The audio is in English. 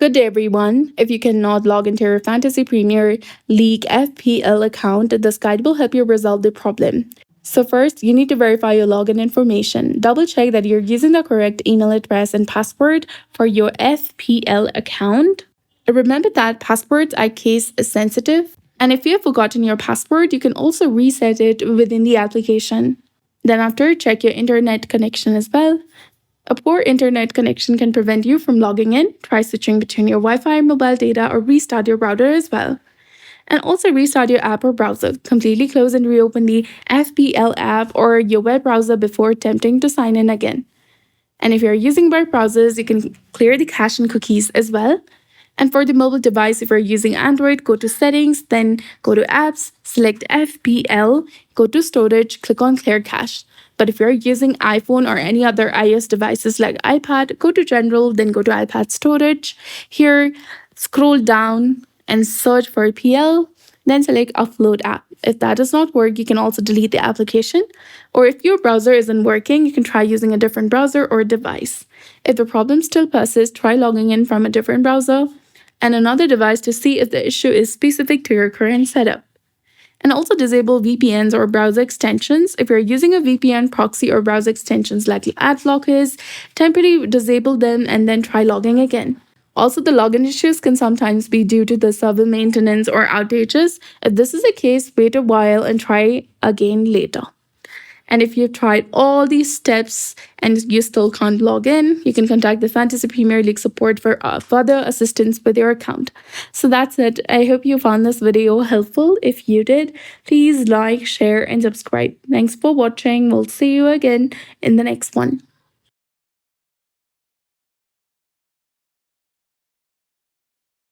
Good day, everyone. If you cannot log into your Fantasy Premier League FPL account, this guide will help you resolve the problem. So first, you need to verify your login information. Double check that you're using the correct email address and password for your FPL account. Remember that passwords are case sensitive. And if you have forgotten your password, you can also reset it within the application. Then after, check your internet connection as well. A poor internet connection can prevent you from logging in. Try switching between your Wi-Fi, mobile data, or restart your router as well. And also restart your app or browser. Completely close and reopen the FPL app or your web browser before attempting to sign in again. And if you're using web browsers, you can clear the cache and cookies as well. And for the mobile device, if you're using Android, go to Settings, then go to Apps, select FPL, go to Storage, click on Clear Cache. But if you're using iPhone or any other iOS devices like iPad, go to General, then go to iPad Storage. Here, scroll down and search for PL, then select Upload App. If that does not work, you can also delete the application. Or if your browser isn't working, you can try using a different browser or device. If the problem still persists, try logging in from a different browser and another device to see if the issue is specific to your current setup. And also disable VPNs or browser extensions. If you're using a VPN proxy or browser extensions like ad blockers, temporarily disable them and then try logging again. Also, the login issues can sometimes be due to the server maintenance or outages. If this is the case, wait a while and try again later. And if you've tried all these steps and you still can't log in, you can contact the Fantasy Premier League support for further assistance with your account. So that's it. I hope you found this video helpful. If you did, please like, share, and subscribe. Thanks for watching. We'll see you again in the next one.